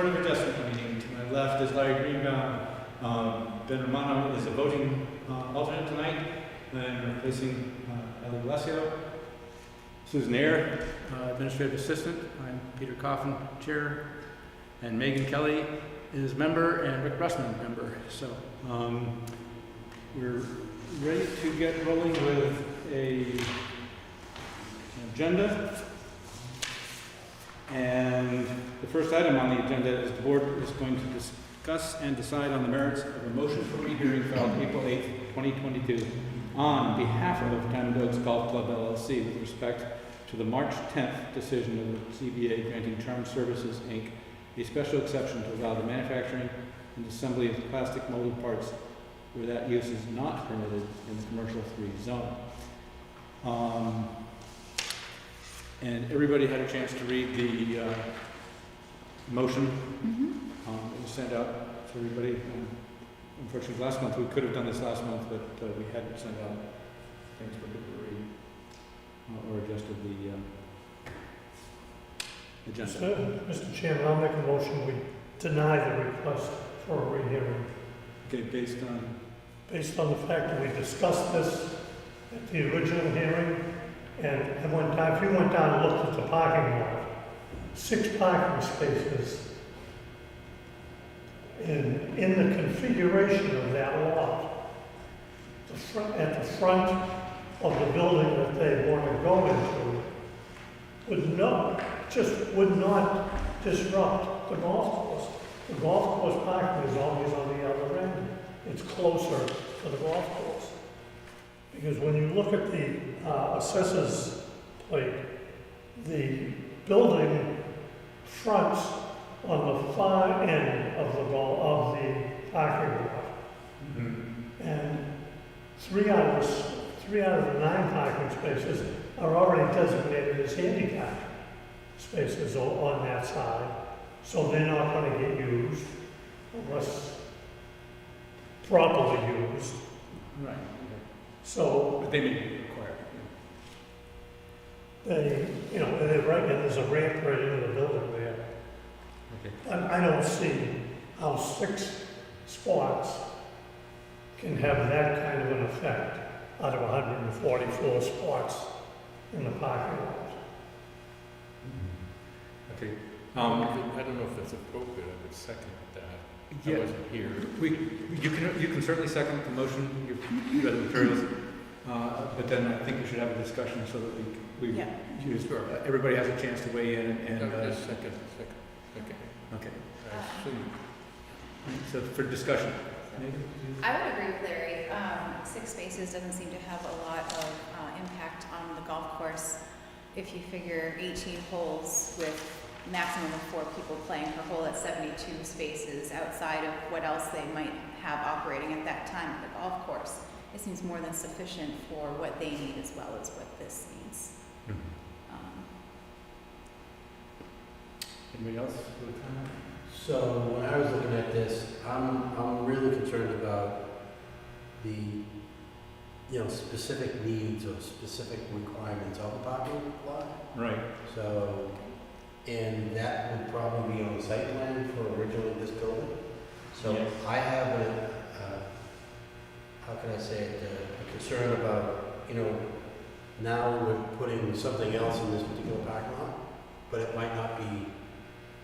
Board of Adjustment meeting. To my left is Larry Greenbaum. Ben Romano is a voting alternate tonight, and replacing Ellie Alessio. Susan Ayer, Administrative Assistant. I'm Peter Coffin, Chair. And Megan Kelly is member, and Rick Russman, member. So we're ready to get rolling with an agenda. And the first item on the agenda is the board is going to discuss and decide on the merits of a motion for rehearing filed April 8th, 2022 on behalf of Town and Oaks Golf Club LLC with respect to the March 10th decision of the CBA granting Charm Services, Inc. a special exception to allow the manufacturing and assembly of plastic molded parts where that use is not permitted in the commercial 3 zone. And everybody had a chance to read the motion. It was sent out to everybody. Unfortunately, last month we could have done this last month, but we hadn't sent out things for people to read or adjusted the agenda. Mr. Chairman, I'll make a motion we deny the request for a rehearing. Okay, based on the fact that we discussed this at the original hearing, and I went down, if you went down and looked at the parking lot, 6 parking spaces in the configuration of that lot, at the front of the building that they want to go into, would not disrupt the golf course. The golf course parking is always on the other end. It's closer to the golf course. Because when you look at the assessor's plate, the building fronts on the far end of the parking lot. And 3 out of the 9 parking spaces are already designated as handicap spaces on that side. So they're not going to get used unless properly used. right. So But they may be required. they're right, and there's a ramp right into the building there. Okay. I don't see how 6 spots can have that kind of an effect out of 144 spots in the parking lot. Okay. I don't know if that's appropriate. I would second that. Yeah. I wasn't here. You can certainly second the motion. You've read the materials, but then I think we should have a discussion so that we use. Sure. Everybody has a chance to weigh in and. Just second. Okay. I assume. So for discussion. I would agree with Larry. 6 spaces doesn't seem to have a lot of impact on the golf course. If you figure 18 holes with maximum of 4 people playing per hole at 72 spaces outside of what else they might have operating at that time at the golf course, it seems more than sufficient for what they need as well as what this needs. Anybody else? So when I was looking at this, I'm really concerned about the specific needs or specific requirements of the parking lot. Right. So, and that would probably be on the site plan for originally this building. So Yes. I have how can I say it, a concern about, now we're putting something else in this particular parking lot, but it might not be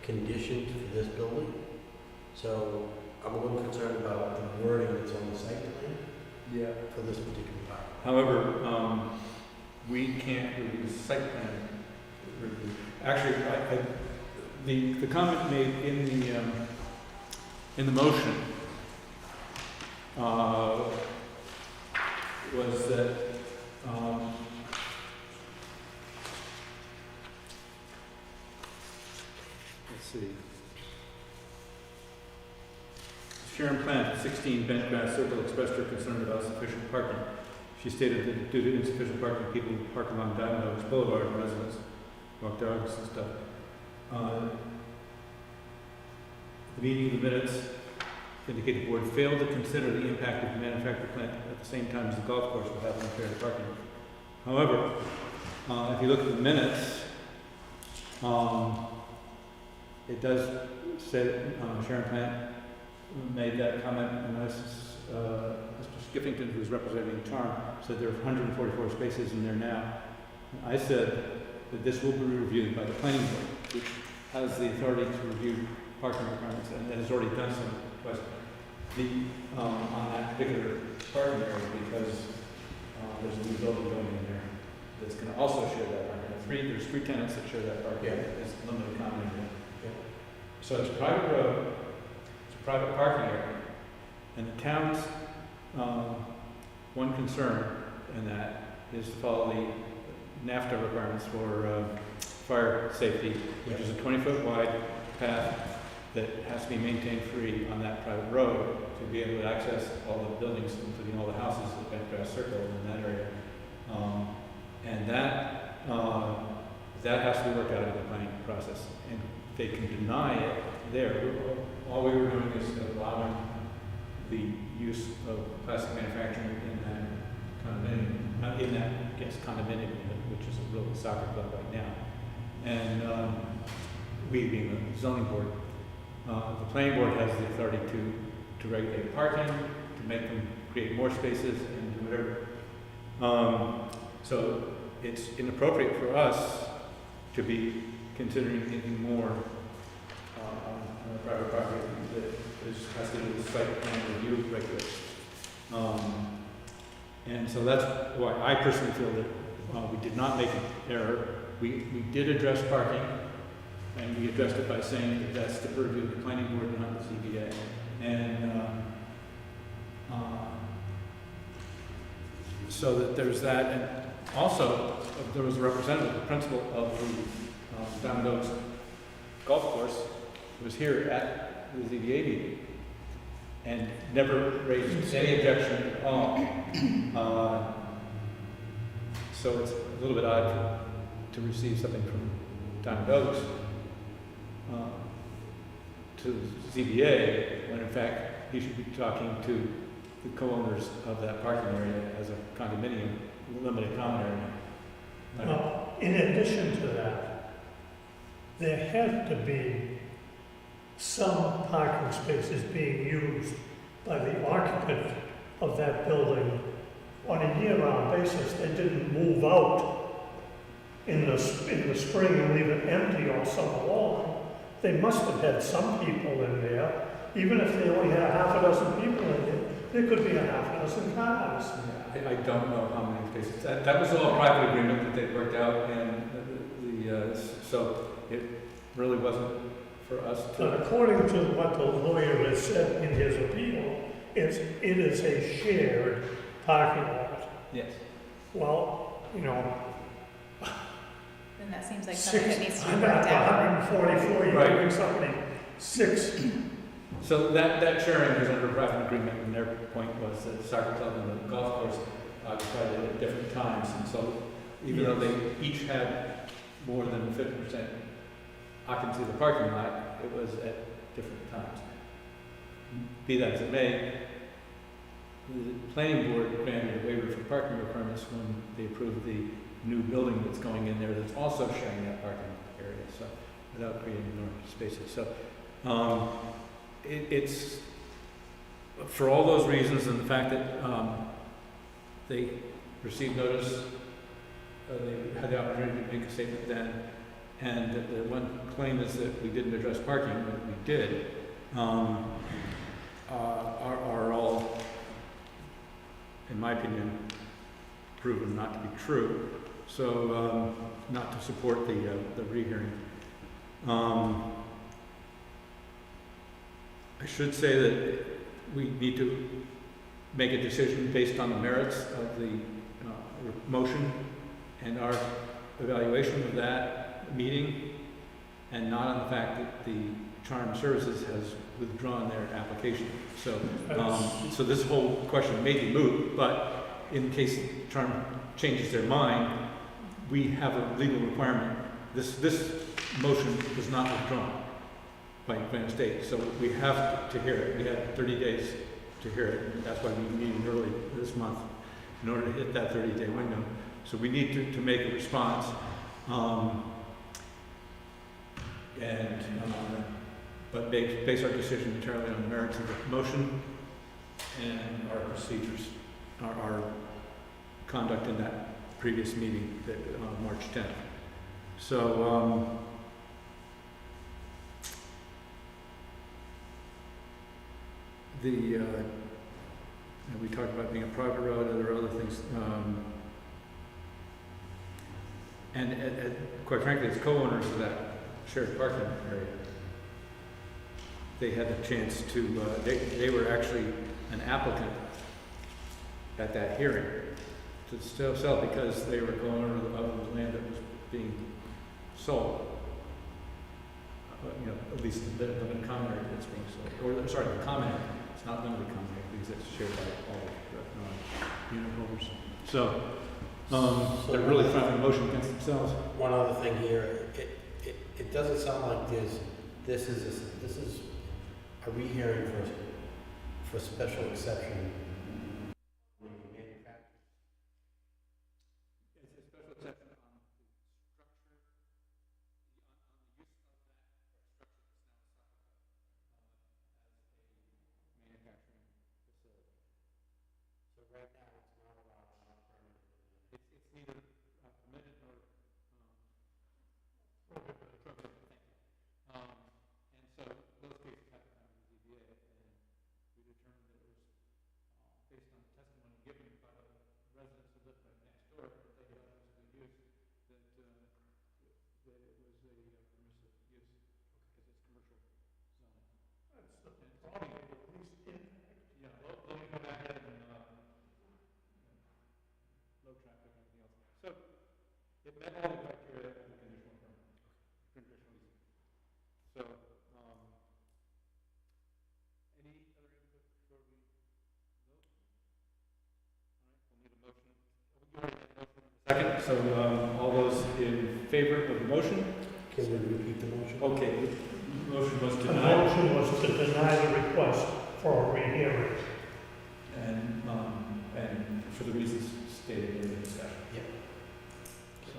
conditioned for this building. So I'm a little concerned about the wording that's on the site plan for this particular parking lot. However, we can't review the site plan review. Actually, the comment made in the motion was that let's see. Sharon Plant, 16 Bentgrass Circle, expressed her concern about sufficient parking. She stated that due to insufficient parking, people who park along Diamond Oaks Boulevard, residents walk dogs and stuff. The meeting of the minutes indicate the board failed to consider the impact of the manufactured plant at the same time as the golf course will have impaired parking. However, if you look at the minutes, it does say that Sharon Plant made that comment, unless Mr. Skiffington, who's representing Charm, said there are 144 spaces in there now. I said that this will be reviewed by the planning board, which has the authority to review parking requirements, and has already done so twice on that particular parking area, because there's a new building going in there that's going to also share that parking. There's three tenants that share that parking. Yeah. It's limited common area. Yeah. So it's a private road, it's a private parking area, and the town's one concern in that is to follow the NAFTA requirements for fire safety, which is a 20-foot wide path that has to be maintained free on that private road to be able to access all the buildings, including all the houses that Bentgrass Circle in that area. And that has to be worked out in the planning process. And they can deny it there. All we were doing is allowing the use of plastic manufacturing in that condominium, not in that, I guess, condominium, which is a real soccer club right now. And we being the zoning board, the planning board has the authority to regulate parking, to make them create more spaces and do whatever. So it's inappropriate for us to be considering anything more on a private property that has to do with site plan review regulations. And so that's why I personally feel that we did not make an error. We did address parking, and we addressed it by saying that that's the purview of the planning board and not the ZBA. And so that there's that. And also, there was a representative, the principal of the Diamond Oaks Golf Course, who was here at the ZBA meeting and never raised any objection at all. So it's a little bit odd to receive something from Diamond Oaks to ZBA, when in fact he should be talking to the co-owners of that parking area as a condominium, limited common area. Well, in addition to that, there had to be some parking spaces being used by the occupant of that building on a year-round basis. They didn't move out in the spring and leave it empty all summer long. They must have had some people in there. Even if they only had half a dozen people in there, there could be a half a dozen cars. I don't know how many spaces. That was all private agreement that they worked out, and so it really wasn't for us to. But according to what the lawyer has said in his appeal, it is a shared parking lot. Yes. Well, you know, Then that seems like something that needs to be I'm worked at out. 144, you're Right. giving somebody 6. So that sharing was under a private agreement, and their point was that the soccer club and the golf course occupied it at different times, and so even though they each had more than 50% occupancy of the parking lot, it was at different times. Be that as it may, the planning board granted a waiver for parking requirements when they approved the new building that's going in there that's also sharing that parking area, so without creating more spaces. So it's for all those reasons, and the fact that they received notice, they had the opportunity to make a statement then, and that the one claim is that we didn't address parking, but we did, are all, in my opinion, proven not to be true. So not to support the rehearing. I should say that we need to make a decision based on the merits of the motion and our evaluation of that meeting, and not on the fact that the Charm Services has withdrawn their application. So, so this whole question may be moot, but in case Charm changes their mind, we have a legal requirement. This motion was not withdrawn by Granite State, so we have to hear it. We had 30 days to hear it. That's why we meeting early this month in order to hit that 30-day window. So we need to make a response. but base our decision entirely on the merits of the motion and our procedures, our conduct in that previous meeting, that, March 10th. So, and we talked about being a private road, there are other things, and quite frankly, as co-owners of that shared parking area, they had the chance to, they were actually an applicant at that hearing to still sell because they were co-owner of the land that was being sold. You know, at least the common area that's being sold, or sorry, the common area. It's not limited common area because it's shared by all unit holders. So, they're really filing a motion against themselves. One other thing here, it doesn't sound like this is a rehearing for special exception. It's a special exception on the structure, on the use of that structure that's now as a manufacturing facility. So right now, it's not allowed, not permitted. It's neither permitted nor prohibited. Thank you. And so those cases have to come to the ZBA, and we determined that it was based on testimony given by residents who lived right next door, that they thought it was a good use, that it was a permissive use because it's commercial zoning. That's the problem, at least impact. Yeah, let me go back and low traffic and everything else. So it met all the criteria of the conditional permit. Conditional use. So, any other input before we vote? All right, we'll need a motion. You already had a motion. Second, so all those in favor of the motion? Can we repeat the motion? Okay, the motion was The denied. motion was to deny the request for a rehearing. And for the reasons stated in the discussion. Yeah. So,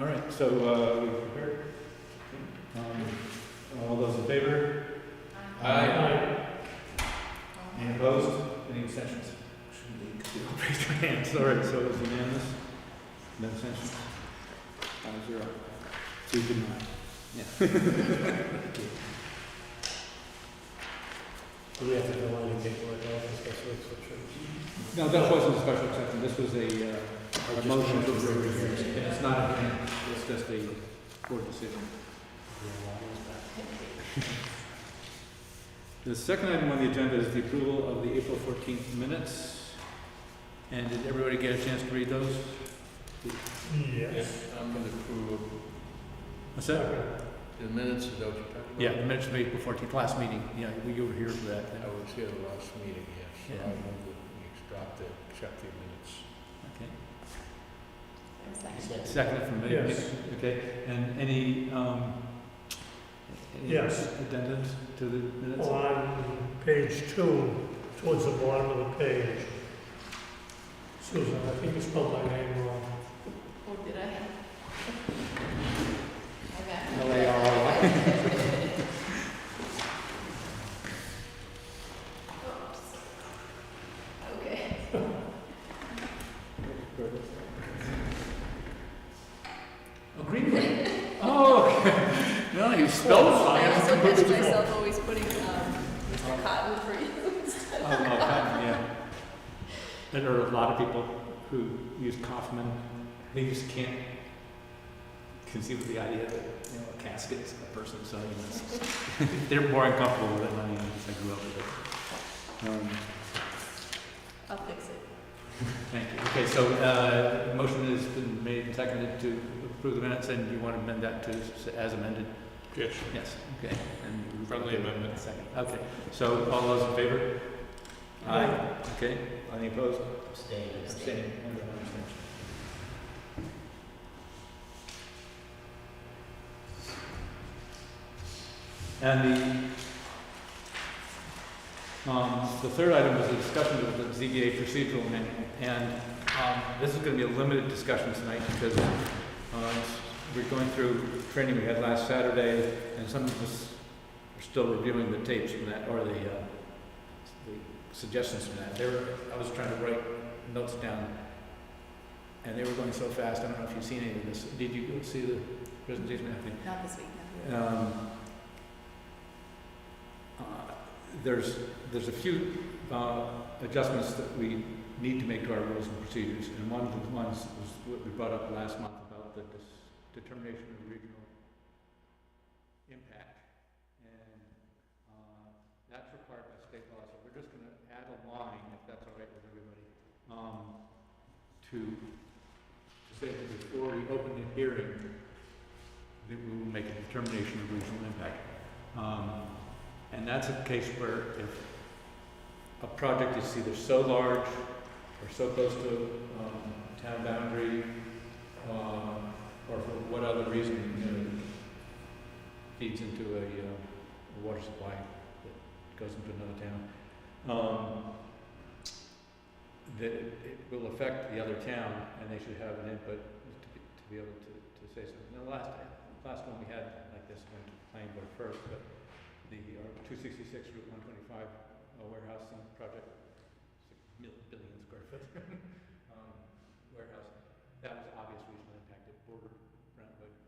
all right, so, we prepared? All those in favor? Aye. Any opposed? Any abstentions? Don't raise your hands. All right, so it's unanimous. No abstentions? 5-0. So you can, yeah. Do we have to go in and take a look at the special exception? No, that wasn't a special exception. This was a motion to approve. And it's not a grant, it's just a board decision. The second item on the agenda is the approval of the April 14th minutes. And did everybody get a chance to read those? Yes. I'm going to approve What's that? the minutes, is that what you're talking about? Yeah, the minutes of April 14th, last meeting. Yeah, we were here for that. I was here the last meeting, yes. So Yeah. I move that we accept the minutes. Okay. Second. Second from me. Yes. Okay, and any Yes. addendums to the minutes? On page 2, towards the bottom of the page. Susan, I think you spelled my name wrong. Oh, did I? Okay. L-A-R-R-Y. Oops. Okay. Oh, Greenway. Oh, okay. No, you spelled it wrong. I also That's catch pretty cool. myself always putting Mr. Cotton for you. Oh, Cotton, yeah. There are a lot of people who use Kaufman. They just can't conceive of the idea that, you know, a casket is a person, so, you know, they're more uncomfortable with it than I am, because I grew up with it. I'll fix it. Thank you. Okay, so, motion has been made and seconded to approve the minutes, and you want to amend that to as amended? Yes. Yes, okay. And Friendly amendment. Second. Okay, so all those in favor? Aye. Okay, any opposed? Abstain. Abstaining. And the third item was a discussion of the ZBA procedural manual. And this is going to be a limited discussion tonight because we're going through training we had last Saturday, and some of us are still reviewing the tapes from that, or the suggestions from that. I was trying to write notes down, and they were going so fast. I don't know if you've seen any of this. Did you go see the presentation, Anthony? Not this week, no. There's a few adjustments that we need to make to our rules and procedures, and one of the ones was what we brought up last month about the determination of regional impact, and that's required by state law. So we're just going to add a line, if that's all right with everybody, to say that before we open the hearing, that we will make a determination of regional impact. And that's a case where if a project is either so large or so close to town boundary, or for what other reason, feeds into a water supply that goes into another town, that it will affect the other town, and they should have an input to be able to say something. Now, the last one we had like this went to the planning board first, but the 266 Route 125 warehousing project, 6 billion square foot warehouse, that was obvious regional impact. It bordered Brentwood. It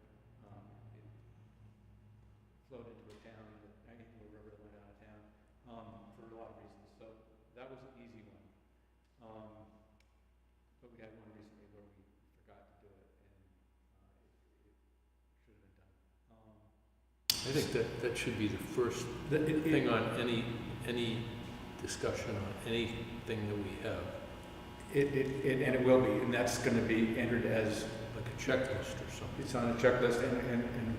flowed into a town, into a river that went out of town, for a lot of reasons. So that was an easy one. But we had one recently where we forgot to do it, and it should have been done. I think that should be the first thing on any discussion on anything that we have, And it will be, and that's going to be entered as, like a checklist or something. it's on a checklist, and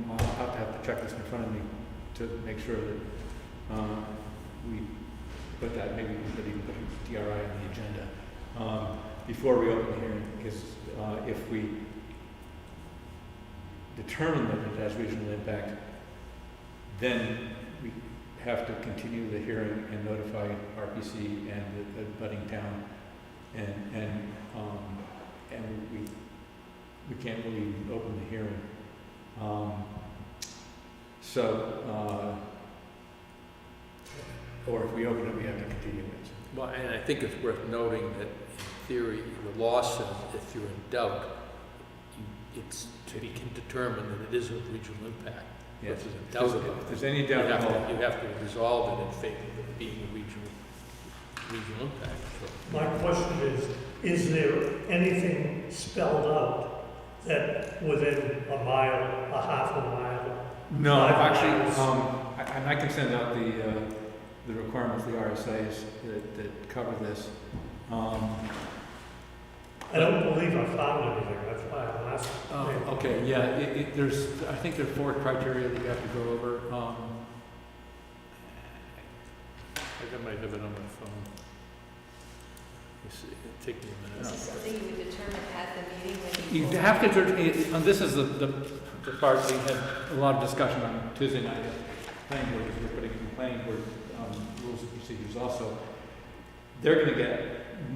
I'll have to have the checklist in front of me to make sure that we put that, maybe we could even put a DRI on the agenda before we open the hearing, because if we determine that it has regional impact, then we have to continue the hearing and notify RPC and the budding town, and we can't really open the hearing. Or if we open it, we have to continue it. Well, and I think it's worth noting that in theory, the law says if you're in doubt, it's to be determined that it is of regional impact. Yes. If there's a doubt about If there's any doubt at all, you have to resolve it in favor of it being a regional impact. So, My question is there anything spelled out that within a mile, a half a mile? no, 5 actually, miles? and I can send out the requirements, the RSAs that cover this. I don't believe I found anything, that's why I'm asking. Okay, yeah, I think there are 4 criteria that you have to go over. I think I might have it on my phone. Let me see, it'll take me a Is minute. this something you would determine at the meeting when you? You have to, this is the part we had a lot of discussion on Tuesday night at planning board, because we're putting in planning board rules and procedures also. They're gonna get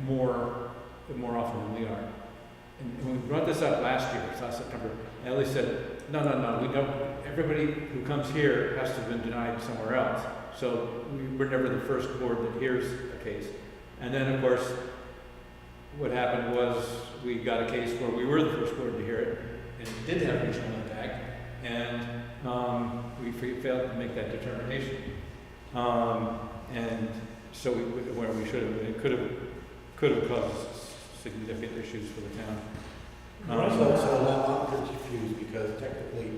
more often than we are. And when we brought this up last year, last September, Ellie said, no, we don't, everybody who comes here has to have been denied somewhere else. So we're never the first board that hears a case. And then, of course, what happened was we got a case where we were the first board to hear it, and it did have regional impact, and we failed to make that determination. And so where we should have, it could have caused significant issues for the town. So now I'm confused, because technically,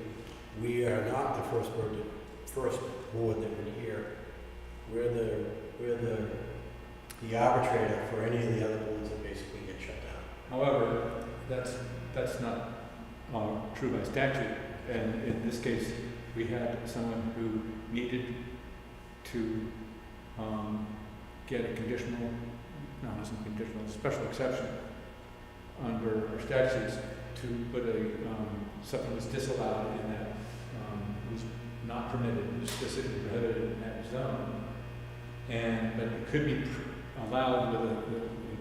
we are not the first board that would hear. We're the arbitrator for any of the other boards that basically get shut down. However, that's not true by statute, and in this case, we had someone who needed to get a conditional, no, it wasn't conditional, special exception under our statutes to put something was disallowed in that, was not permitted, was specifically prohibited in that zone, but it could be allowed with a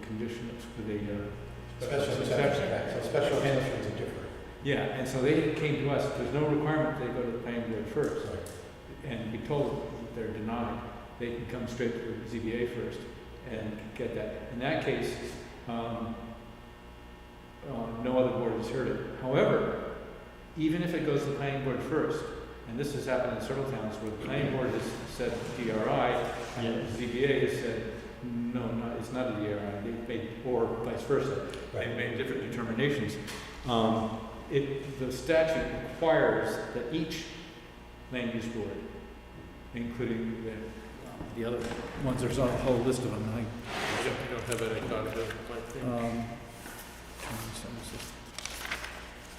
condition, with a Special exception, so special exceptions are different. Yeah, and so they came to us, there's no requirement they go to the planning board first, and be told that they're denied, they can come straight to the ZBA first and get that. In that case, no other board has heard it. However, even if it goes to the planning board first, and this has happened in several towns where the planning board has said DRI, and the ZBA has said, no, it's not a DRI, they made, or vice versa. Right. They made different determinations. The statute requires that each land use board, including the other ones, there's a whole list of them, I don't have any copy of it, I think.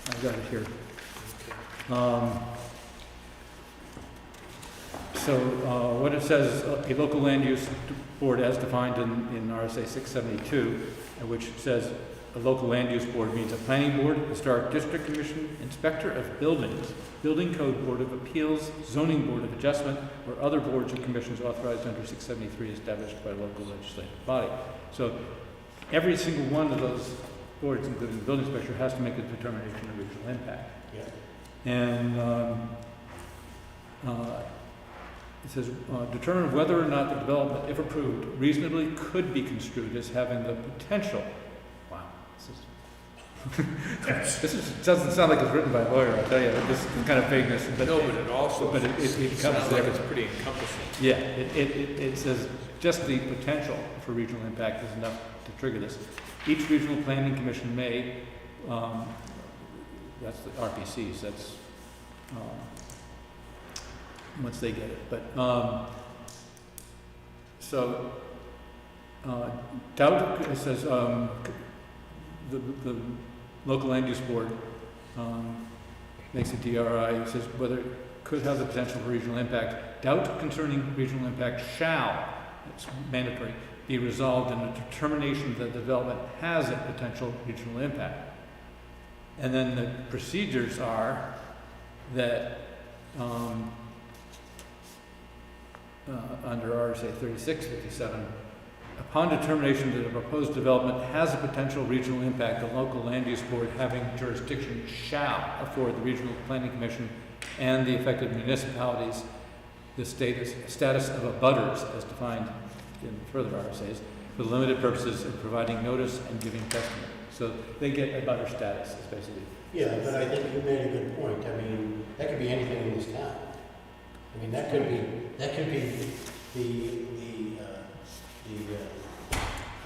I've got it here. Okay. So what it says, a local land use board as defined in RSA 672, which says a local land use board means a planning board, historic district commission, inspector of buildings, building code board of appeals, zoning board of adjustment, or other boards or commissions authorized under 673 established by a local legislative body. So every single one of those boards, including the building inspector, has to make a determination of regional impact. Yeah. And it says, determine whether or not the development, if approved, reasonably could be construed as having the potential. Wow, doesn't sound like it's written by a lawyer, I'll tell you. This is kind of vagueness, but No, but it also but it comes sounds like there. it's pretty encompassing. Yeah, it says just the potential for regional impact is enough to trigger this. Each regional planning commission may, that's the RPCs, that's once they get it. But doubt, it says the local land use board makes a DRI. It says whether it could have the potential for regional impact. Doubt concerning regional impact shall, it's mandatory, be resolved in a determination that the development has a potential regional impact. And then the procedures are that under RSA 3657, upon determination that a proposed development has a potential regional impact, the local land use board having jurisdiction shall afford the regional planning commission and the affected municipalities the status of abutters as defined in further RSAs for the limited purposes of providing notice and giving testimony. So they get abutter status, is basically. Yeah, but I think you made a good point. I mean, that could be anything in this town. I mean, that could be the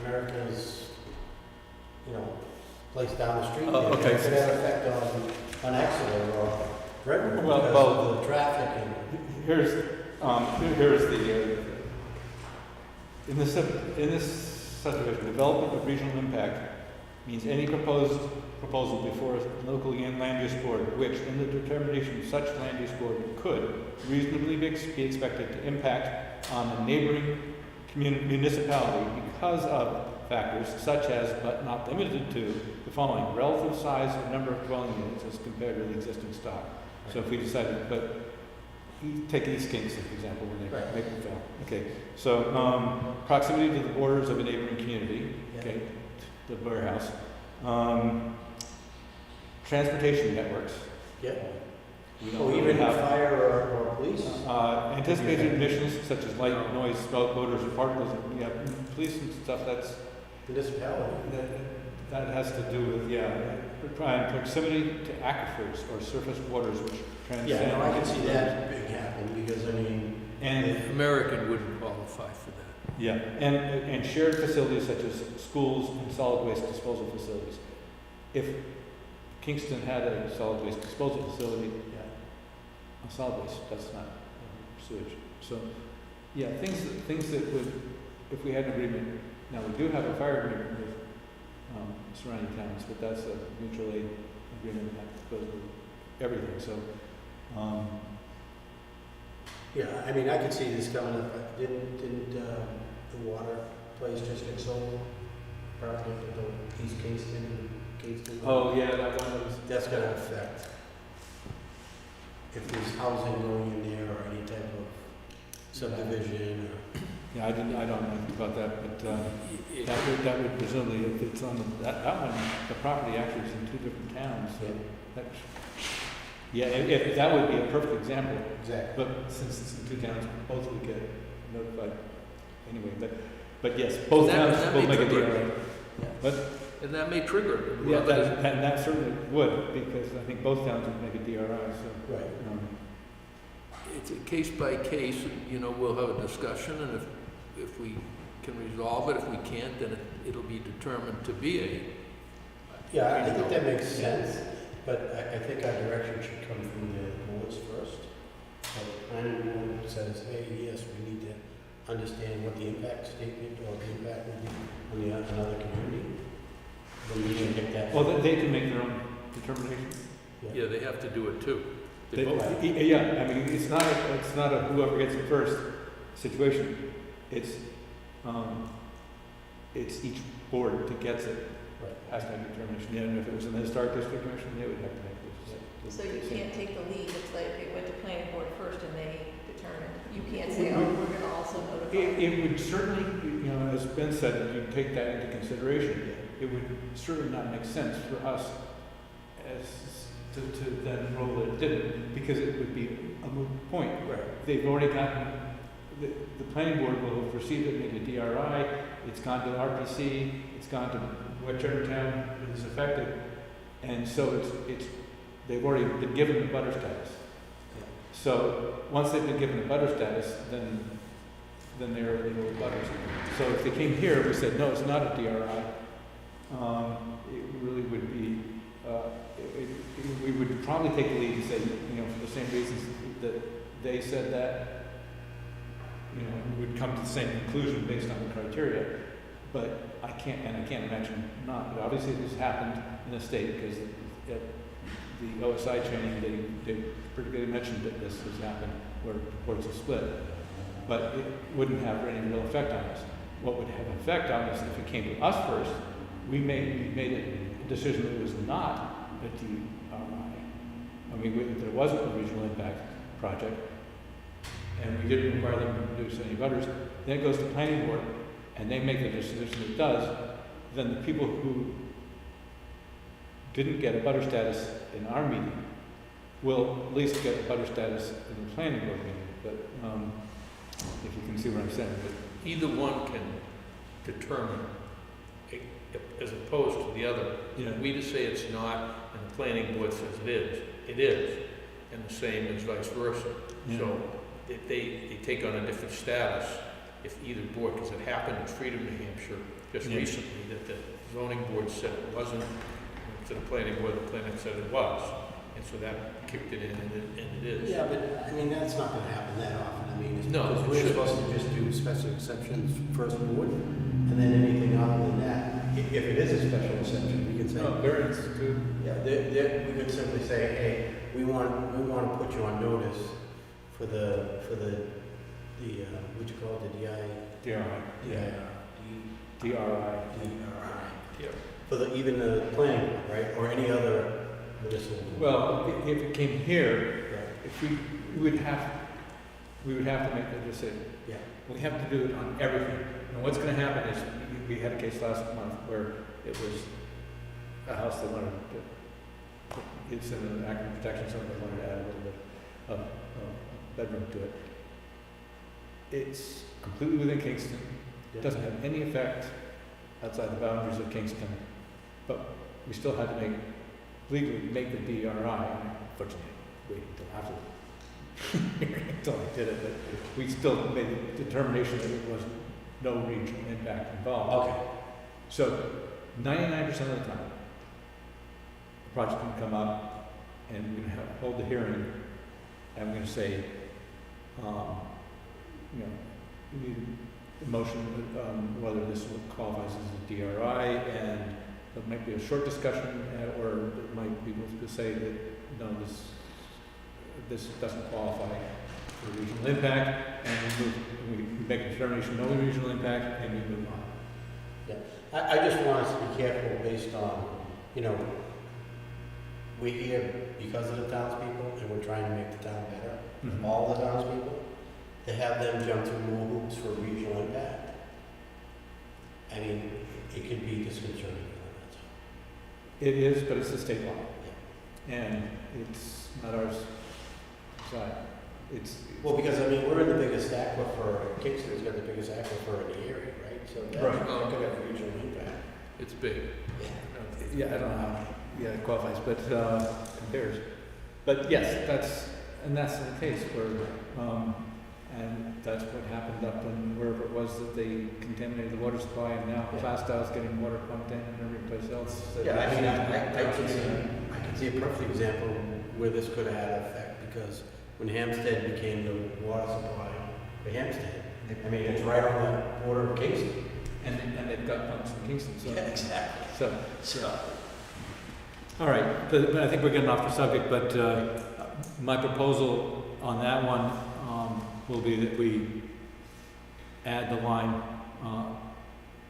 America's, place down the street. Oh, okay. It could have effect on Exeter or Redmond Well, because of the traffic and. Here's the in this subdivision, development of regional impact means any proposal before a local land use board, which, in the determination of such land use board, could reasonably be expected to impact on a neighboring municipality because of factors such as, but not limited to, the following: relative size and number of dwelling units as compared to the existing stock. So if we decided, but take East Kingston, for example, when they Right. make them fail. Okay, so proximity to the borders of a neighboring community, okay, the warehouse. Transportation networks. Yeah. We don't Oh, really even have fire or police? anticipated emissions such as light, noise, smoke, odors, or particles. Yeah, police and stuff. Municipality. That has to do with proximity to aquifers or surface waters which transcend. Yeah, no, I can see that big happen because, I mean. And American wouldn't qualify for that. yeah, and shared facilities such as schools and solid waste disposal facilities. If Kingston had a solid waste disposal facility, a solid waste, that's not sewage. So, yeah, things that would, if we had an agreement. Now we do have a fire agreement with surrounding towns, but that's a mutual aid agreement that goes with everything. So, Yeah, I mean, I could see this coming up. Didn't the water place just get sold? Property up to East Kingston, Kingston? oh yeah, that one was. That's gonna affect if there's housing going in there or any type of subdivision or. Yeah, I don't know anything about that, but, that would presumably, if it's on that one, the property actually is in two different towns, so that's, yeah, if, that would be a perfect example. Exactly. But since it's in two towns, both would get notified anyway, but yes, both That- towns that will may make a trigger DRA. But, And that may trigger it. yeah, that certainly would, because I think both towns would make a DRI, so. Right. It's a case by case, you know, we'll have a discussion, and if we can resolve it, if we can't, then it'll be determined to be a. Yeah, I think that makes sense, but I think our direction should come from the boards first. So the planning board says, hey, yes, we need to understand what the impact statement or the impact would be on another community. Then we can get that. Well, they can make their own determination. Yeah, they have to do it too. They, both- yeah, I mean, it's not a whoever gets it first situation. It's each board that gets it Right. has to make a determination. Yeah, and if it was in the historic district commission, they would have to make this. So you can't take the lead, it's like it went to planning board first and they determined. You can't say, oh, we're gonna also notify. It would certainly, you know, as Ben said, you take that into consideration. It would certainly not make sense for us to then rule that it didn't, because it would be a moot point. Right. They've already gotten, the planning board will have received it, made a DRI, it's gone to RPC, it's gone to whichever town it is affected, and so they've already been given the butter status. So, once they've been given the butter status, then they're legal butters. So if they came here, we said, no, it's not a DRI, it really would be, we would probably take the lead and say, you know, for the same reasons that they said that, you know, we would come to the same conclusion based on the criteria. But I can't imagine not. But obviously this happened in the state, because at the OSI training, they particularly mentioned that this has happened where boards have split. But it wouldn't have any real effect on us. What would have an effect on us if it came to us first, we made a decision that it was not a DRI. I mean, there wasn't a regional impact project, and we didn't require them to produce any butters. Then it goes to planning board, and they make the decision it does. Then the people who didn't get a butter status in our meeting will at least get a butter status in the planning board meeting. But if you can see what I'm saying. But Either one can determine, as opposed to the other. Yeah. We just say it's not, and the planning board says it is, and the same is vice versa. Yeah. So if they take on a different status if either board, because it happened in Freedom, New Hampshire, just Yeah. recently, that the zoning board said it wasn't, to the planning board, the planning said it was, and so that kicked it in, and it is. Yeah, but, I mean, that's not gonna happen that often. I mean, No, because it we're shouldn't. supposed to just do special exceptions first board, and then anything other than that, if it is a special exception, we can say, variance too. yeah, we could simply say, hey, we want to put you on notice for the what you call it, the DRI. DRI. Yeah. For even the planning, board, right, or any other municipal. Well, if it came here, Right. if we would have to make the decision. Yeah. We have to do it on everything. And what's going to happen is, we had a case last month where it was a house that wanted to, it's in an active protection zone, they wanted to add a little bit of bedroom to it. It's completely within Kingston. It doesn't have any effect outside the boundaries of Kingston, but we still had to legally make the DRI. Unfortunately, waited until after until I did it, but we still made the determination that it was no regional impact involved. Okay. So 99% of the time, the project can come up, and we're going to hold the hearing, and we're going to say, you know, we need a motion whether this qualifies as a DRI, and there might be a short discussion, or it might be able to say that no, this doesn't qualify for regional impact, and we make a determination, no regional impact, and we move on. I just want us to be careful based on, you know, we're here because of the townspeople, and we're trying to make the town better, all the townspeople. to have them jump through more hoops for regional impact. I mean, it could be disconcerting for them, that's all. It is, but it's the state law. And it's not ours. Side. It's, Well, because, I mean, we're in the biggest aquifer, Kingston's got the biggest aquifer in the area, right? So that Right. could have a regional impact. It's big. yeah, I don't know how, yeah, it qualifies, but, compares. But yes, that's the case where, and that's what happened up in wherever it was that they contaminated the water supply, and now Yeah. Plastows getting water pumped in and every place else. Yeah, I mean, I can see a perfect example where this could have had an effect, because when Hampstead became the water supply for Hampstead, I mean, it's right on the border of Kingston. And they've got pumps in Kingston, so. Exactly. So, all right, but I think we're getting off the subject, but, my proposal on that one, will be that we add the line,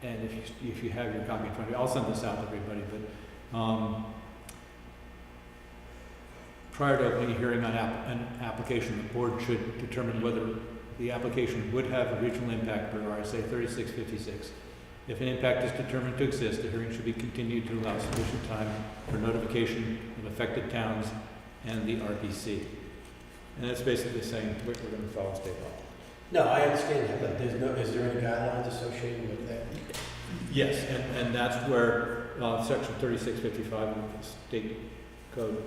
and if you have your copy in front of you, I'll send this out to everybody, but, prior to opening a hearing on an application, the board should determine whether the application would have a regional impact per RSA 3656. If an impact is determined to exist, the hearing should be continued to allow sufficient time for notification of affected towns and the RPC. And that's basically saying we're going to follow state law. No, I understand that, but is there any guidelines associated with that? Yes, and that's where section 3655 of the state code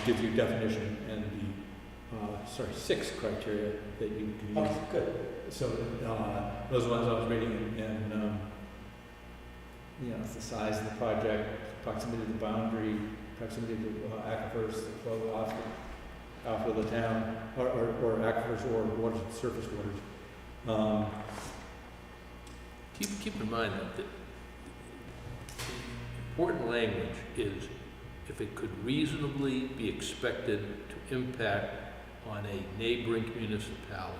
gives you definition and the 6 criteria that you can use. Okay, good. So those ones I was reading, and you know, it's the size of the project, proximity to the boundary, proximity to aquifers that flow off of the town, or aquifers or water, surface waters. Keep in mind that the important language is if it could reasonably be expected to impact on a neighboring municipality.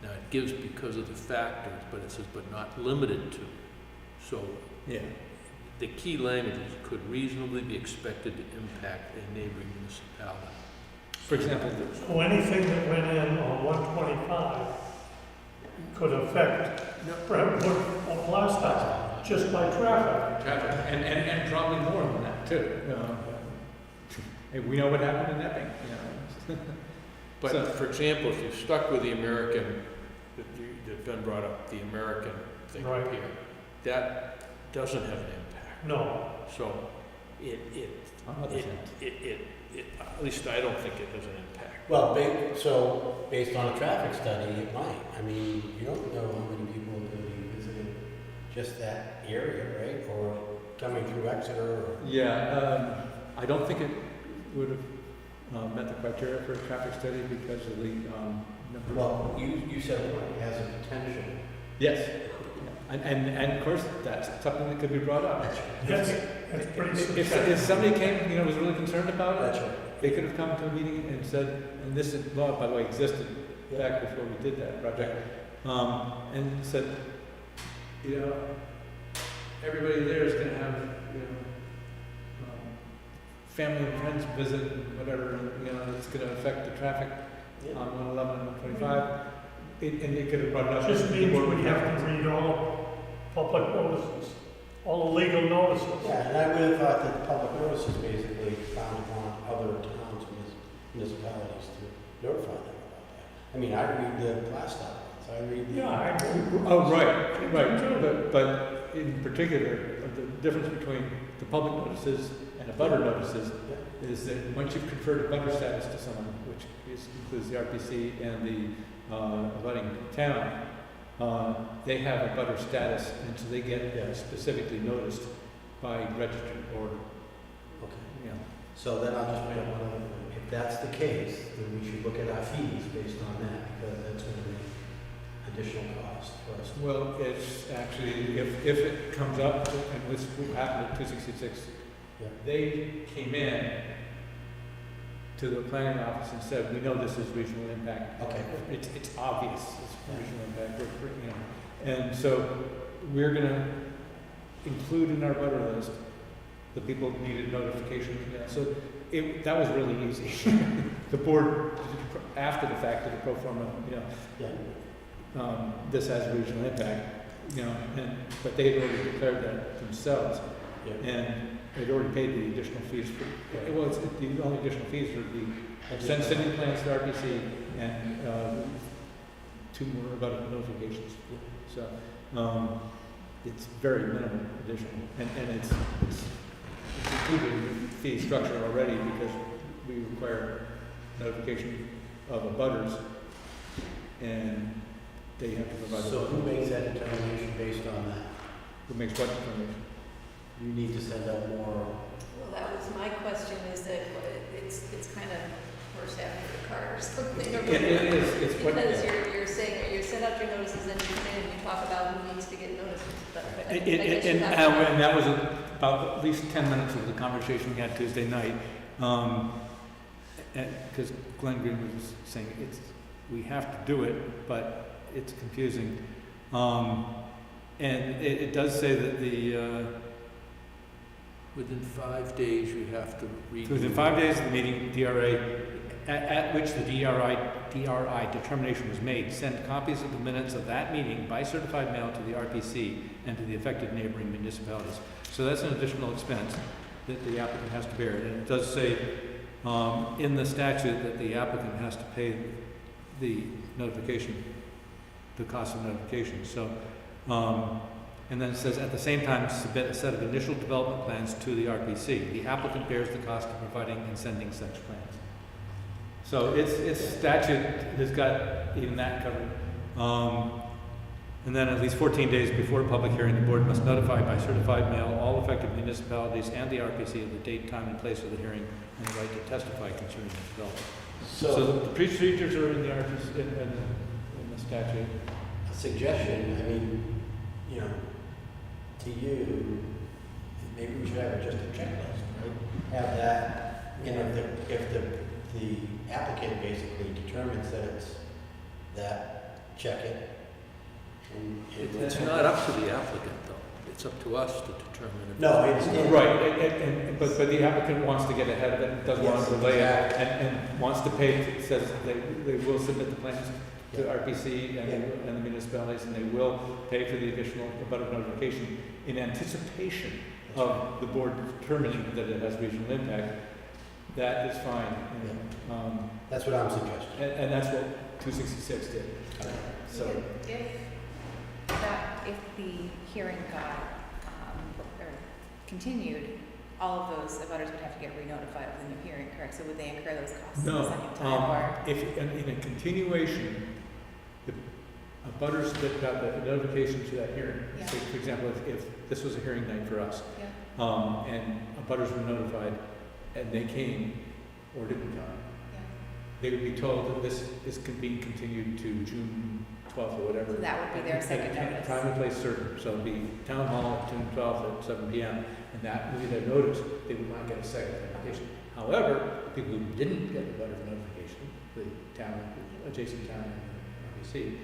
Now, it gives because of the factors, but it says, but not limited to. So, Yeah. the key language is could reasonably be expected to impact a neighboring municipality. For example, So anything that went in on 125 could affect Brentwood or Plastow just by traffic. traffic, and probably more than that too. Hey, we know what happened in Epping. You know. But So- for example, if you stuck with the American, that Ben brought up, the American thing Right. up here, that doesn't have an impact. No, So it, at least I don't think it has an impact. Well, so based on a traffic study, it might. I mean, you don't know how many people are going to be visiting just that area, right? Or coming through Exeter or... Yeah, I don't think it would have met the criteria for a traffic study because of the number. Well, you said it has a potential. Yes, and of course, that's something that could be brought up. that's pretty If substantial. somebody came, you know, was really concerned about That's it, right. they could have come to a meeting and said, and this law, by the way, existed back before we did that project, and said, you know, everybody there is gonna have, you know, family and friends visit and whatever, and, you know, it's gonna affect the traffic Yeah. on 111 and 125. And it could have brought it up. Just means we have to read all public notices, all the legal notices. Yeah, and I would have thought that public notice is basically found upon other towns and municipalities to notify them about that. I mean, I read the Plastow ones, I read the... Yeah, I agree. Oh, right. But in particular, the difference between the public notices and a butter notices is that once you've conferred a butter status to someone, which includes the RPC and the abutting town, they have a butter status, and so they get specifically noticed by registered order. Okay. You know. So then I'll just point out one other thing. If that's the case, then we should look at our fees based on that, because that's going to be additional cost for us. Well, it's actually, if it comes up, and this happened at 266, Yeah. they came in to the planning office and said, we know this is regional impact. Okay. It's obvious, it's regional impact, you know. And so we're gonna include in our butter list the people who needed notification. Yeah, so that was really easy. The board after the fact, of the pro forma, you know, Yeah. this has regional impact, you know, but they had already declared that themselves, Yeah. and they'd already paid the additional fees for, well, the only additional fees were the sending plans to RPC and, 2 more about notifications, so, it's very minimal additional, and it's included in the fee structure already, because we require notification of abutters, and they have to provide. So who makes that determination based on that? Who makes what determination? You need to send out more. Well, that was my question, is that it's kind of horse after the cart or something. It is, it's what. Because you're saying, you send out your notices, then you come in and you talk about who needs to get notices, but I guess you have to- And that was about at least 10 minutes of the conversation we had Tuesday night. Because Glenn Green was saying, we have to do it, but it's confusing. And it does say that Within 5 days, you have to read. within 5 days of the meeting, DRA, at which the DRI determination was made, send copies of the minutes of that meeting by certified mail to the RPC and to the affected neighboring municipalities. So that's an additional expense that the applicant has to bear. And it does say in the statute that the applicant has to pay the notification, the cost of notification. So, and then it says, at the same time, submit a set of initial development plans to the RPC. The applicant bears the cost of providing and sending such plans. So its statute has got even that covered. And then at least 14 days before a public hearing, the board must notify by certified mail all affected municipalities and the RPC of the date, time, and place of the hearing and the right to testify concerning the development. So the procedures are in the RPC, in the statute. A suggestion, I mean, you know, to you, maybe we should have just a checklist, right? Have that, you know, if the applicant basically determines that it's that, check it. And It's not up to the applicant, though. It's up to us to determine if. No, I understand. Right, but the applicant wants to get ahead of it, doesn't want to Yes, delay it, exactly. and wants to pay, says they will submit the plans to Yeah. RPC and Yeah. and the municipalities, and they will pay for the additional abutter notification in anticipation of the board determining that it has regional impact. That is fine, That's what I'm suggesting. and that's what 266 did. So, If the hearing got, or continued, all of those abutters would have to get re-notified of the new hearing, correct? So would they incur those costs the no, second time, or? if, in a continuation, the abutters that got the notification to that hearing, Yeah. say, for example, if this was a hearing night for us, Yeah, and abutters were notified, and they came or didn't come, yeah. they would be told that this is being continued to June 12th or whatever. So that would be their second At a notice. time and place certain, so it'd be town hall, June 12th at 7 PM, and that would be their notice. They would not get a second notification. However, people who didn't get the butter notification, the town, adjacent town and RBC,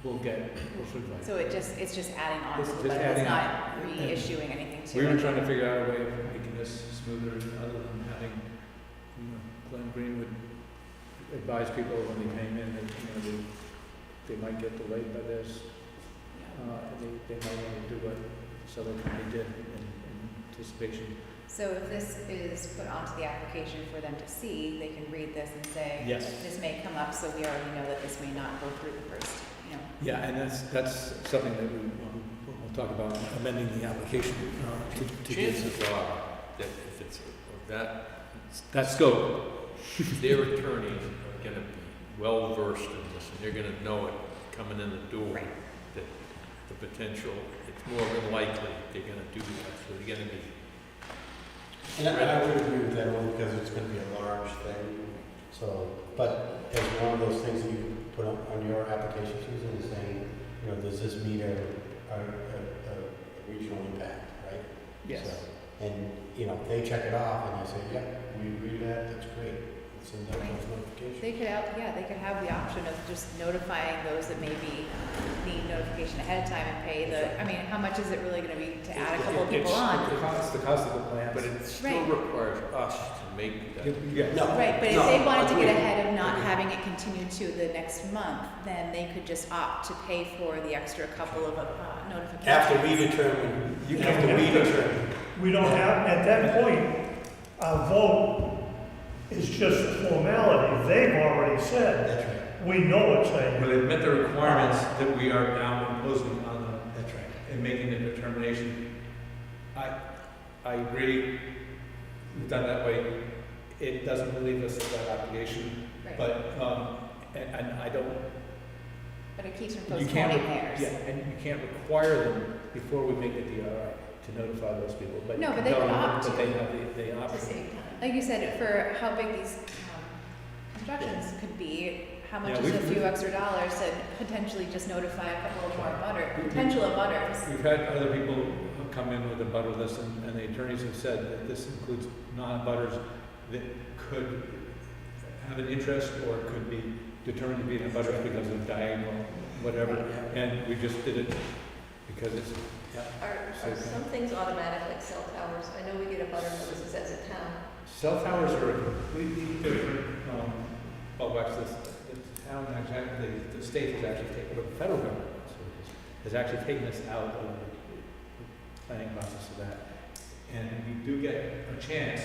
will get, will certify. So it's just adding on It's to just the letter, adding it's on. not reissuing anything to We it. were trying to figure out a way of making this smoother, other than having, Glenn Green would advise people when they came in that, they might get delayed by this, and they might want to do what Southern County did in anticipation. So if this is put onto the application for them to see, they can read this and say, Yes. this may come up, so we already know that this may not go through the first, Yeah, and that's something that we'll talk about, amending the application to Chances are that if it's of that scope. their attorneys are gonna be well versed in this, and they're gonna know it coming in the door. Right. That the potential, it's more than likely they're gonna do that, so they're gonna be. And I would agree with that only because it's gonna be a large thing, so, but as one of those things that you can put on your application, Susan, is saying, does this meet a regional impact, right? Yes. So, and, they check it off and they say, yeah, we agree to that, that's great. Send out those notifications. they could have the option of just notifying those that maybe need notification ahead of time and pay how much is it really gonna be to add a couple of people on? The cost of the plans. But it still Right. requires us to make that. Yeah. No. Right, but if no, they wanted to agreed. get ahead of not having continue to the next month, then they could just opt to pay for the extra couple of notifications. After we determine, We don't have, at that point, our vote is just a formality. They've already said, That's right, we know it's a, Well, they've met the requirements that we are now imposing on them that's right. and making the determination. I agree, we've done that way. It doesn't relieve us of that obligation, Right. but, and I don't, But it keeps from you can't, postponing theirs. yeah, and you can't require them before we make the DRI to notify those people, but. No, you but can they tell would them opt that to. they have the To option. save time. Like you said, for how big these constructions could be, how much Yeah, is a we've- few extra dollars to potentially just notify a couple of more potential butters? We've had other people come in with a butter list, and the attorneys have said that this includes non-butters that could have an interest or could be determined to be in butters because of diagonal, whatever, and we just did it because it's, Are some things automatic, like cell towers? I know we get a butter notices as a town. cell towers are a completely different, well, actually, the town, actually, the state has actually taken, or the federal government has actually taken us out of the planning process of that. And we do get a chance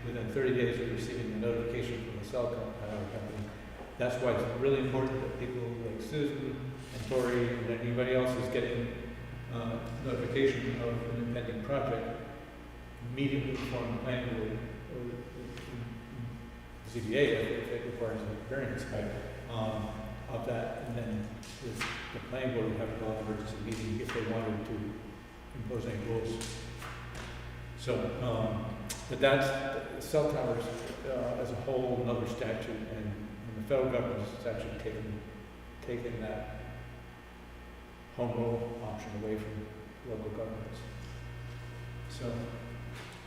within 30 days of receiving the notification from the cell company. That's why it's really important that people like Susan and Tori and anybody else who's getting notification of an impending project immediately inform the planning board or the ZBA if it requires a variance of that, and then the planning board would have to call an emergency meeting if they wanted to impose any rules. So, but that's, cell towers as a whole, another statute, and the federal government has actually taken that home rule option away from local governments. So,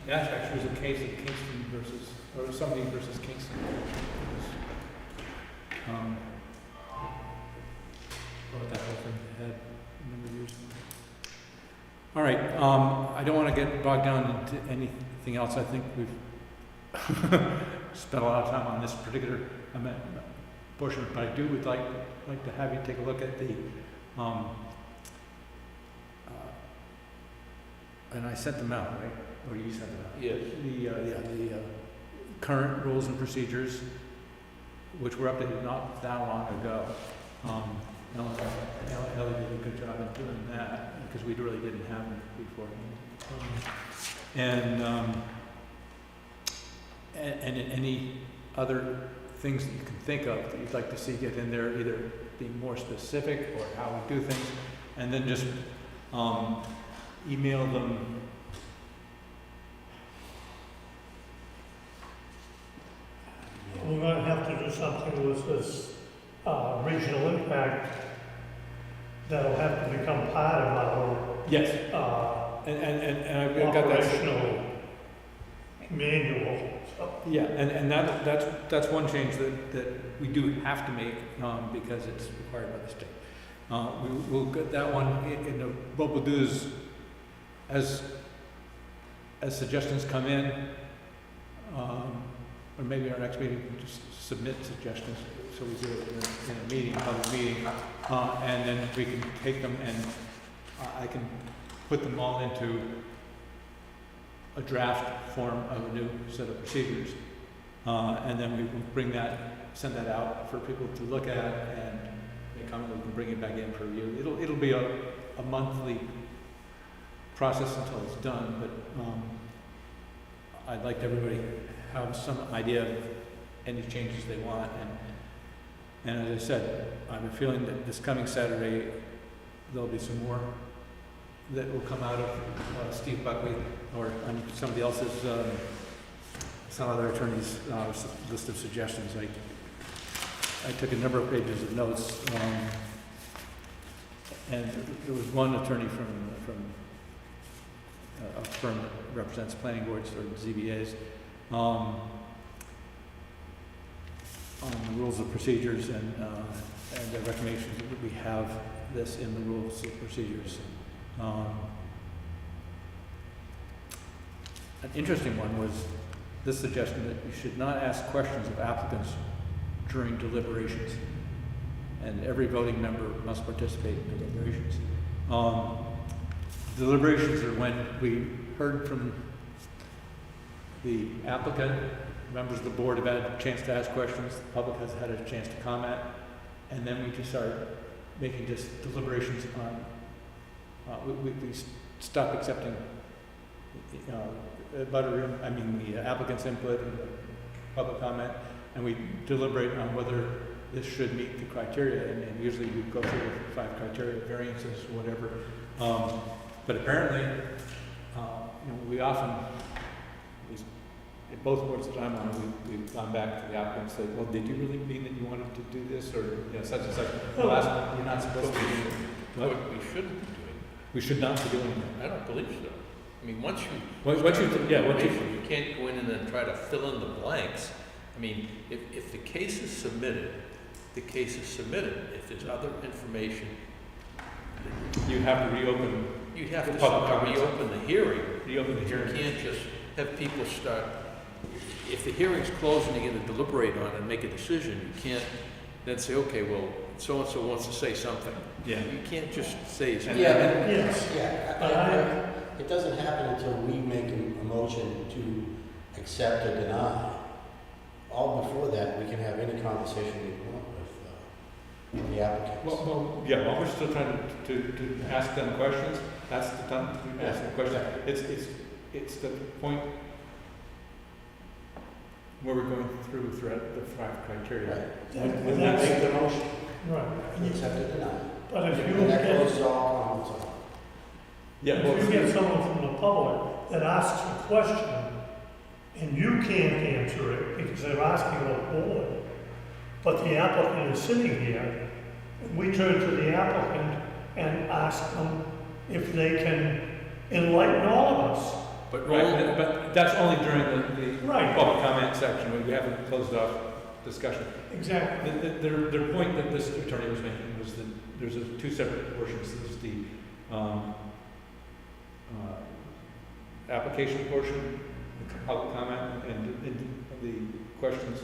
that actually was a case of Kingston versus, or somebody versus Kingston. Brought that whole thing ahead a number of years ago. All right, I don't want to get bogged down into anything else. I think we've spent a lot of time on this particular portion, but I would like to have you take a look at the, and I sent them out, right? Or you sent them out? Yes. The current rules and procedures, which were updated not that long ago. Ellie did a good job in doing that, because we really didn't have them before. And any other things that you can think of that you'd like to see get in there, either being more specific or how we do things, and then just email them. we're gonna have to do something with this, regional impact that'll have to become part of our, Yes, uh, and I've got that. operational manual, so. Yeah, and that's one change that we do have to make, because it's required by the state. We'll get that one, and what we'll do is, as suggestions come in, or maybe our next meeting, we'll just submit suggestions, so we do it in a meeting, public meeting, and then we can take them and I can put them all into a draft form of a new set of procedures. And then we will send that out for people to look at, and they come and we can bring it back in for review. It'll be a monthly process until it's done, but I'd like everybody to have some idea of any changes they want. And as I said, I have a feeling that this coming Saturday, there'll be some more that will come out of Steve Buckley or somebody else's, some other attorney's list of suggestions. I took a number of pages of notes, and there was one attorney from a firm that represents planning boards or ZBAs, on the rules of procedures and the recommendations that we have this in the rules of procedures. An interesting one was this suggestion that you should not ask questions of applicants during deliberations. And every voting member must participate in deliberations. Deliberations are when we heard from the applicant, members of the board have had a chance to ask questions, the public has had a chance to comment, and then we just start making just deliberations on, we stop accepting the applicant's input and the public comment, and we deliberate on whether this should meet the criteria, and usually we go through the 5 criteria, variances, whatever. But apparently, we often, at least in both boards that I'm on, we've gone back to the applicant and said, well, did you really mean that you wanted to do this, or such and such? Well, you're not supposed to be doing it. What we shouldn't be doing. We should not be doing that. I don't believe so. I mean, once you can't go in and then try to fill in the blanks. I mean, if the case is submitted, the case is submitted. If there's other information, You have to reopen. you have to Public comments. reopen the hearing. Reopen the You hearing. can't just have people start, if the hearing's closed and you're gonna deliberate on it and make a decision, you can't then say, okay, well, so-and-so wants to say something. Yeah. You can't just say something. Yeah, Yes. yeah. It doesn't happen until we make a motion to accept or deny. All before that, we can have any conversation we want with the applicants. Well, while we're still trying to ask them questions, that's the time to ask them questions. It's the point where we're going through the 5 criteria. Right. When Then make the motion, Right. accept or deny. But if you And that get, closes all comments off. Yeah, well, if you get someone from the public that asks a question, and you can't answer it because they're asking a board, but the applicant is sitting here, and we turn to the applicant and ask them if they can enlighten all of us. But right, but that's only during the Right. public comment section, when we haven't closed off discussion. Exactly. The point that this attorney was making was that there's 2 separate portions. There's the application portion, the public comment, and the questions,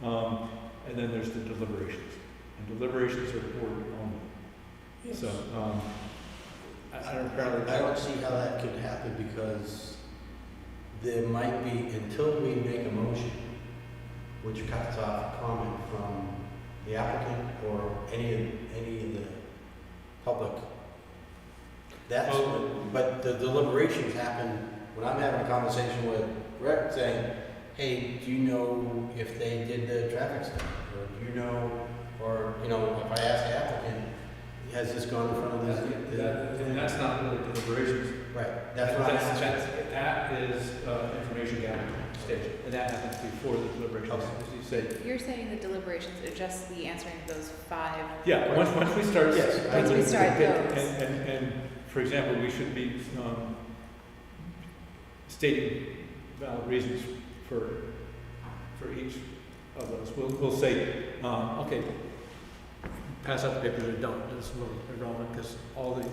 and then there's the deliberations. And deliberations are board only. Yes. So, I don't apparently. I don't see how that could happen because there might be, until we make a motion, which cuts off a comment from the applicant or any of the public. That's what, but the deliberations happen when I'm having a conversation with Rick saying, hey, do you know if they did the traffic study? Or do you know, or, if I ask the applicant, has this gone in front of this? And that's not really deliberations. Right, that's what I'm asking. That is information gathering stage, and that happens before the deliberations, Okay. as you say. You're saying the deliberations are just the answering of those 5. Yeah, once we start. Yes. Once we start those. And for example, we should be stating valid reasons for each of those. We'll say, okay, pass out the papers or don't. It's a little irrelevant because all the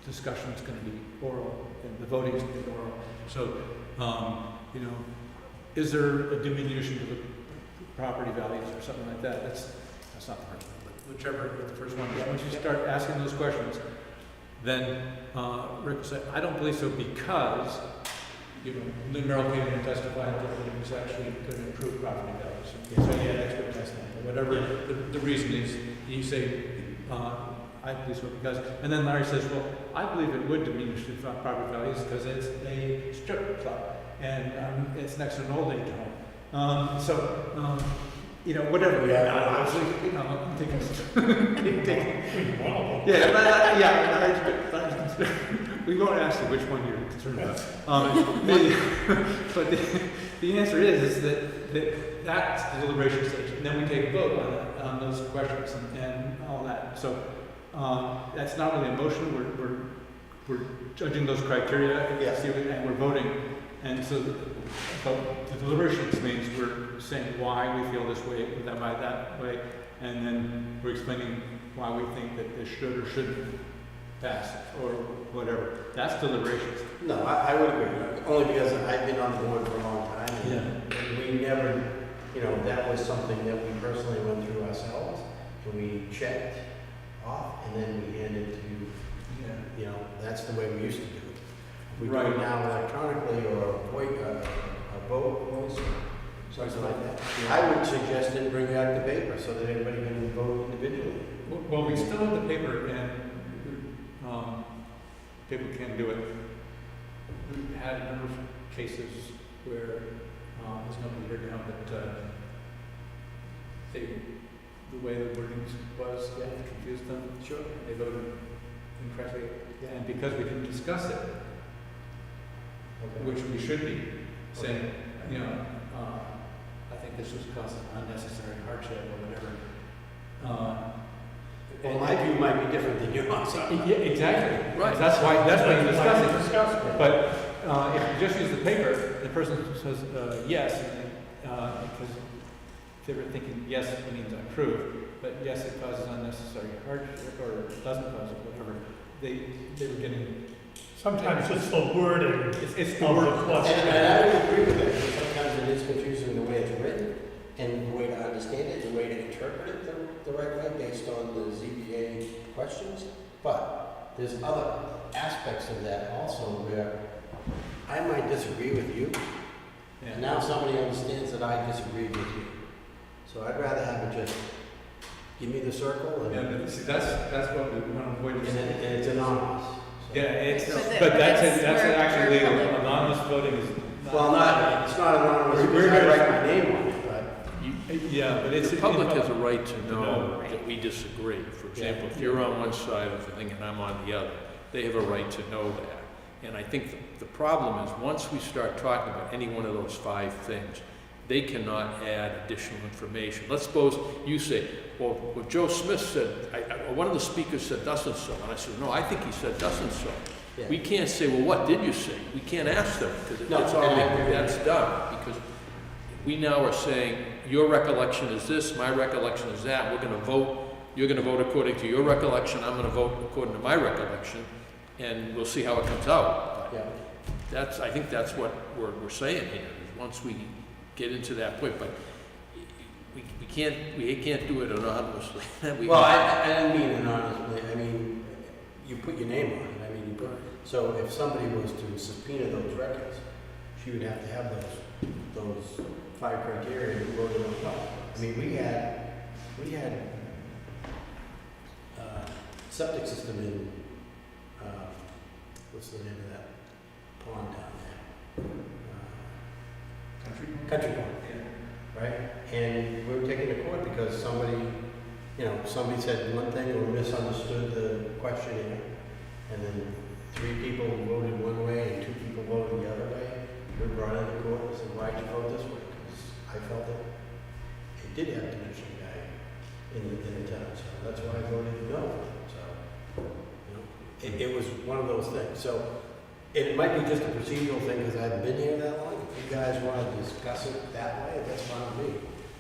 discussion is going to be oral and the voting is going to be oral. So, is there a diminution to the property values or something like that? That's not the first one, but whichever the first one is. Once you start asking those questions, then Rick will say, I don't believe so because, Lynn Merrill came in and testified that it was actually going to improve property values. So he had expert testimony, whatever the reason is. You say, I believe so because, and then Larry says, well, I believe it would diminish the property values because it's a strip club and it's next to an old age home. Whatever. Yeah. I'm thinking. Well, We won't ask you which one you're concerned about. But the answer is that's the deliberation stage, and then we take a vote on those questions and all that. So that's not really a motion. We're judging those criteria, Yes. and we're voting. And so, but the deliberations means we're saying why we feel this way, that way, and then we're explaining why we think that this should or shouldn't pass, or whatever. That's deliberations. No, I would agree, only because I've been on the board for a long time, and we never you know, that was something that we personally went through ourselves, and we checked off, and then we handed to, you know, that's the way we used to do it. If we do Right. it now electronically, or a vote voice, or something like that, I would suggest it bring back the paper, so that everybody can vote individually. Well, we still have the paper, and people can do it. We've had a number of cases where there's nobody here now, but the way the wording was confused them. Sure. They voted incorrectly, and because we didn't discuss it, which we should be saying, you know, I think this was causing unnecessary hardship or whatever. Well, my view might be different than yours. Yeah, exactly. Right. That's why you discuss it. Discuss it. But if you just use the paper, the person says yes, because they were thinking yes means I approve, but yes, it causes unnecessary hardship or doesn't cause it, whatever. They were getting. Sometimes it's the wording It's the of word. the question. And I would agree with that, because sometimes it is confusing the way it's written, and the way to understand it, the way to interpret it the right way based on the ZBA questions. But there's other aspects of that also where I might disagree with you, Yeah. and now somebody understands that I disagree with you. So I'd rather have it just, give me the circle, and, Yeah, but see, that's what we want to avoid. and it's anonymous. So- Yeah, it's, But but that's we're actually legal. public. Anonymous voting is. Well, it's not anonymous, We're because I gonna- write my name on it, but. Yeah, but it's. The public has a right to know know. that we disagree. For example, if you're on one side of the thing and I'm on the other, they have a right to know that. And I think the problem is, once we start talking about any one of those 5 things, they cannot add additional information. Let's suppose you say, well, Joe Smith said, one of the speakers said thus and so, and I said, no, I think he said thus and so. Yeah. We can't say, well, what did you say? We can't ask them, because No, it's already, I agree. that's done, because we now are saying, your recollection is this, my recollection is that, we're gonna vote, you're gonna vote according to your recollection, I'm gonna vote according to my recollection, and we'll see how it comes out. Yeah. I think that's what we're saying here, is once we get into that point, but we can't do it anonymously. Well, I didn't mean anonymously, I mean, you put your name on it, I mean, so if somebody was to subpoena those records, she would have to have those 5 criteria who voted on what. I mean, we had septic system in, what's the name of that pond down there? Country Pond. Right? And we were taken to court because somebody said one thing or misunderstood the questionnaire, and then 3 people voted one way and 2 people voted the other way. We were brought into court and said, why'd you vote this way? Because I felt that it did have diminishing value in the town, so that's why I voted no. So, it was one of those things. So it might be just a procedural thing because I haven't been here that long. If you guys want to discuss it that way, that's fine with me.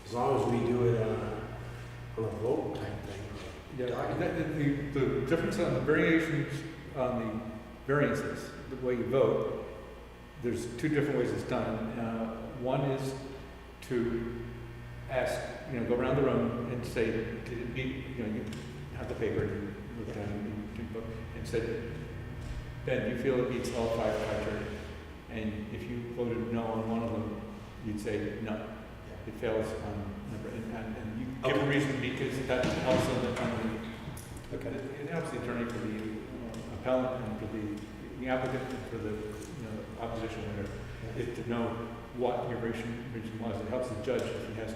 As long as we do it on a vote type thing. Yeah, the difference on the variations, on the variances, the way you vote, there's 2 different ways it's done. One is to ask, go around the room and say, did it meet, you have the paper, you look at it, and said, Ben, do you feel it meets all 5 criteria? And if you voted no on one of them, you'd say no. It fails on number, and you give a reason because that helps on the, it helps the attorney for the appellant and for the applicant and for the opposition winner is to know what your reason was. It helps the judge if he has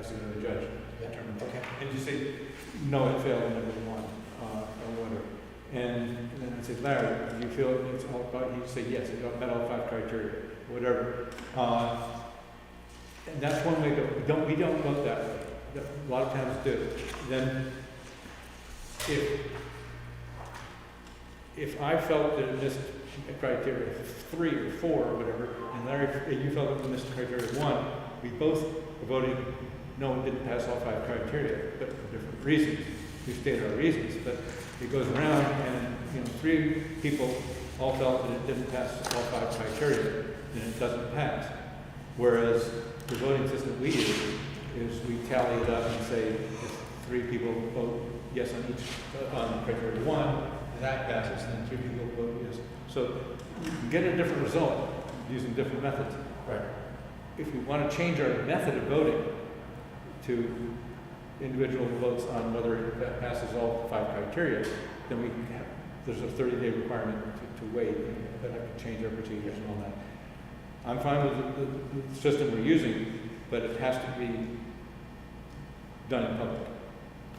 to go to the judge. Determine. Okay. And you say, no, it failed on number 1 or whatever. And then I said, Larry, do you feel it's all about, you say, yes, it met all 5 criteria, whatever. And that's one way to go. We don't vote that way. A lot of towns do. Then, if I felt that it missed a criteria 3 or 4 or whatever, and Larry, you felt it missed criteria 1, we both were voting, no, it didn't pass all 5 criteria, but for different reasons. We stated our reasons, but it goes around and 3 people all felt that it didn't pass all 5 criteria, then it doesn't pass. Whereas the voting system we use is we tally it up and say if 3 people vote yes on each, on criteria 1, that passes, and then 3 people vote yes. So you can get a different result using different methods. Right. If we want to change our method of voting to individual votes on whether it passes all 5 criteria, then we can have, there's a 30-day requirement to wait, and then I can change our procedures and all that. I'm fine with the system we're using, but it has to be done in public,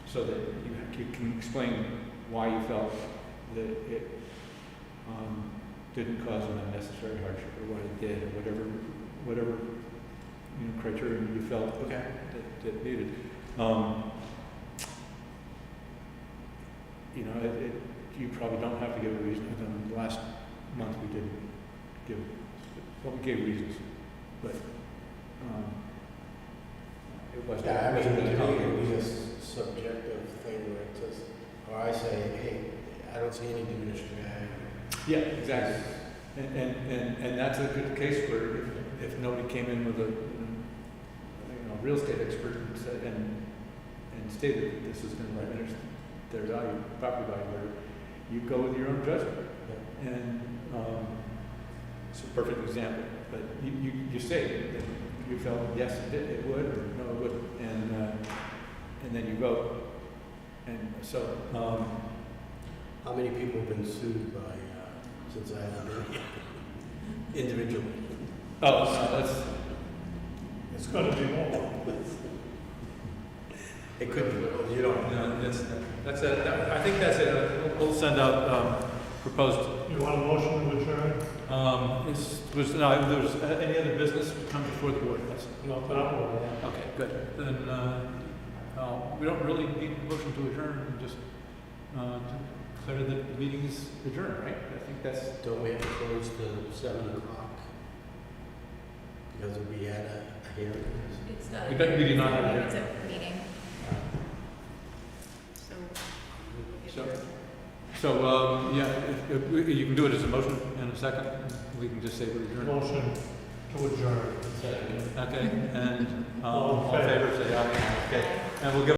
so that you can explain why you felt that it didn't cause an unnecessary hardship, or what it did, or whatever criterion you felt that needed. You probably don't have to give a reason. And then last month we didn't give, well, we gave reasons, but it wasn't. Yeah, I mean, it wasn't to me, really it would be a complicated. subjective thing where it says, or I say, hey, I don't see any diminished value. Yeah, exactly. And that's a good case where if nobody came in with a real estate expert and said and stated that this is going to diminish their value, property value, where you go with your own judgment. And it's a perfect example. But you say that you felt yes it would, or no it wouldn't, and then you vote. And so How many people have been sued by, since I have been here? Individually? oh, so that's. It's gonna be more. It could be, you don't know. No, that's it. I think that's it. We'll send out proposed. You want a motion to adjourn? There was any other business to come before the board? That's, Not that I'm aware of. okay, good. Then we don't really need a motion to adjourn. We just declare that the meeting is adjourned, right? I think that's. Don't we have to close to 7 o'clock? Because we had a hearing. It's not. We do not have a It's a meeting. So yeah, if you can do it as a motion in a second. We can just say we're adjourned. Motion to adjourn. Okay, and All in all in favor, say aye. Okay, and we'll give.